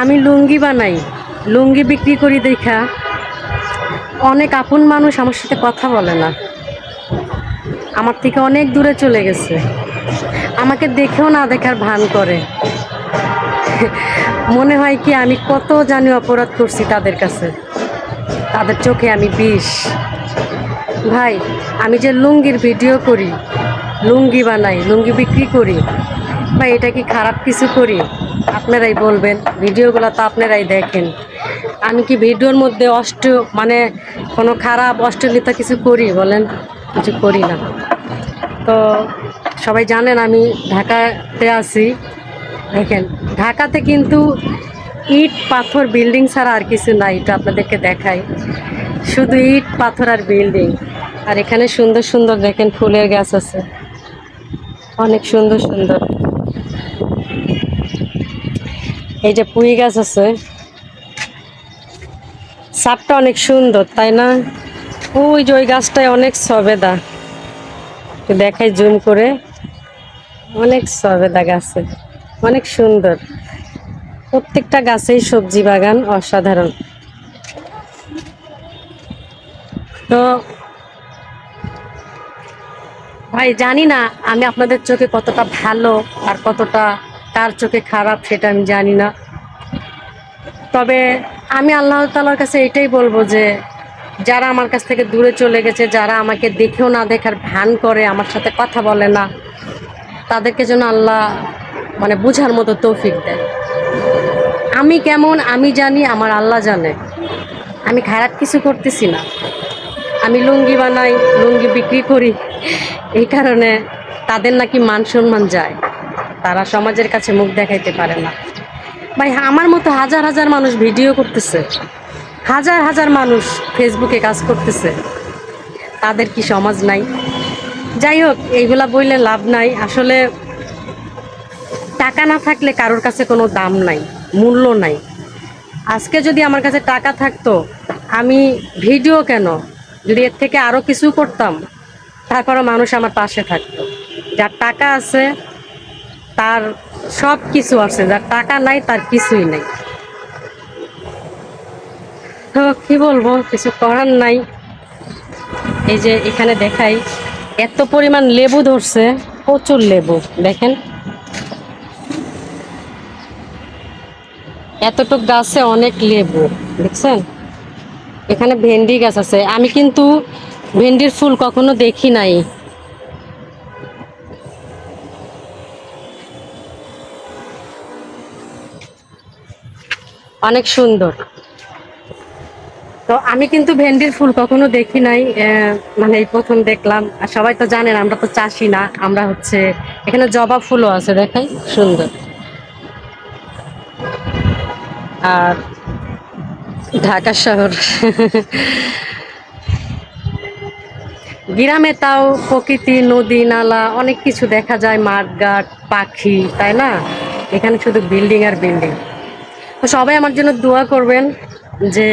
আমি লুঙ্গি বানাই, লুঙ্গি বিক্রি করি দেখা অনেক আপন মানুষ আমার সাথে কথা বলে না, আমার থেকে অনেক দূরে চলে গেছে, আমাকে দেখেও না দেখার ভান করে। মনে হয় কি আমি কত জানি অপরাধ করছি তাদের কাছে, তাদের চোখে আমি বিষ। ভাই, আমি যে লুঙ্গির ভিডিও করি, লুঙ্গি বানাই, লুঙ্গি বিক্রি করি, ভাই এটা কি খারাপ কিছু করি? আপনারাই বলবেন, ভিডিওগুলো তো আপনারাই দেখেন। আমি কি ভিডিওর মধ্যে মানে কোনো খারাপ অশ্লীলতা কিছু করি বলেন? কিছু করি না। তো সবাই জানেন আমি ঢাকাতে আছি। দেখেন, ঢাকাতে কিন্তু ইট পাথর বিল্ডিং ছাড়া আর কিছু নাই, এটা আপনাদেরকে দেখাই। শুধু ইট পাথর আর বিল্ডিং। আর এখানে সুন্দর সুন্দর দেখেন ফুলের গাছ আছে, অনেক সুন্দর সুন্দর। এই যে পুঁই গাছ আছে, সাপটা অনেক সুন্দর তাই না? ওই যে ওই গাছটায় অনেক সবেদা, দেখাই জুম করে, অনেক সবেদা গাছে, অনেক সুন্দর। প্রত্যেকটা গাছেই সবজি বাগান, অসাধারণ। তো ভাই জানি না আমি আপনাদের চোখে কতটা ভালো আর কতটা কার চোখে খারাপ সেটা আমি জানি না। তবে আমি আল্লাহ তাআলার কাছে এটাই বলবো যে যারা আমার কাছ থেকে দূরে চলে গেছে, যারা আমাকে দেখেও না দেখার ভান করে, আমার সাথে কথা বলে না, তাদেরকে যেন আল্লাহ মানে বুঝার মতো তৌফিক দেয়। আমি কেমন আমি জানি, আমার আল্লাহ জানে। আমি খারাপ কিছু করতেছি না। আমি লুঙ্গি বানাই, লুঙ্গি বিক্রি করি, এই কারণে তাদের নাকি মান সম্মান যায়, তারা সমাজের কাছে মুখ দেখাইতে পারে না। ভাই আমার মতো হাজার হাজার মানুষ ভিডিও করতেছে, হাজার হাজার মানুষ ফেসবুকে কাজ করতেছে, তাদের কি সমাজ নাই? যাই হোক, এইগুলা বললে লাভ নাই। আসলে টাকা না থাকলে কারোর কাছে কোনো দাম নাই, মূল্য নাই। আজকে যদি আমার কাছে টাকা থাকতো, আমি ভিডিও কেন, যদি এর থেকে আরও কিছু করতাম, তারপরও মানুষ আমার পাশে থাকতো। যার টাকা আছে তার সব কিছু আছে, যার টাকা নাই তার কিছুই নেই। তো কি বলবো, কিছু করার নাই। এই যে এখানে দেখাই, এত পরিমাণ লেবু ধরছে, প্রচুর লেবু দেখেন, এতটুক গাছে অনেক লেবু দেখছেন। এখানে ভেন্ডি গাছ আছে, আমি কিন্তু ভেন্ডির ফুল কখনো দেখি নাই। অনেক সুন্দর। তো আমি কিন্তু ভেন্ডির ফুল কখনো দেখি নাই, মানে এই প্রথম দেখলাম। আর সবাই তো জানেন আমরা তো চাষি না, আমরা হচ্ছে এখানে জবা ফুলও আছে দেখাই, সুন্দর। আর ঢাকা শহর গ্রামে তাও প্রকৃতি, নদী নালা অনেক কিছু দেখা যায়, মাঠ ঘাট, পাখি, তাই না? এখানে শুধু বিল্ডিং আর বিল্ডিং। তো সবাই আমার জন্য দোয়া করবেন, যে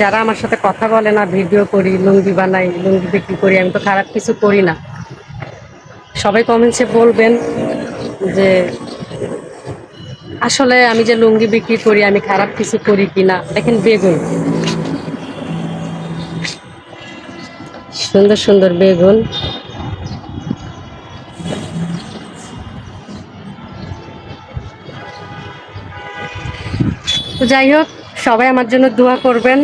যারা আমার সাথে কথা বলে না, ভিডিও করি, লুঙ্গি বানাই, লুঙ্গি বিক্রি করি, আমি তো খারাপ কিছু করি না। সবাই কমেন্টসে বলবেন যে আসলে আমি যে লুঙ্গি বিক্রি করি আমি খারাপ কিছু করি কিনা। দেখেন বেগুন, সুন্দর সুন্দর বেগুন। তো যাই হোক, সবাই আমার জন্য দোয়া করবেন,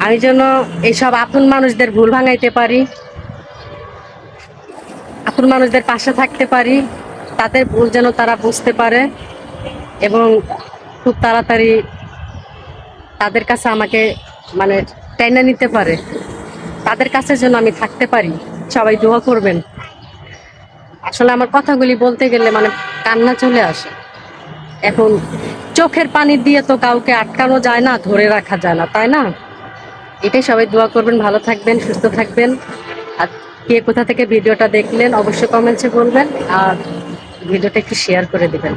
আমি যেন এইসব আপন মানুষদের ভুল ভাঙাইতে পারি, আপন মানুষদের পাশে থাকতে পারি, তাদের ভুল যেন তারা বুঝতে পারে এবং খুব তাড়াতাড়ি তাদের কাছে আমাকে মানে টেনে নিতে পারে, তাদের কাছে যেন আমি থাকতে পারি। সবাই দোয়া করবেন। আসলে আমার কথাগুলি বলতে গেলে মানে কান্না চলে আসে। এখন চোখের পানি দিয়ে তো কাউকে আটকানো যায় না, ধরে রাখা যায় না, তাই না? এটাই, সবাই দোয়া করবেন, ভালো থাকবেন, সুস্থ থাকবেন। আর কে কোথা থেকে ভিডিওটা দেখলেন অবশ্যই কমেন্টসে বলবেন, আর ভিডিওটা একটু শেয়ার করে দিবেন।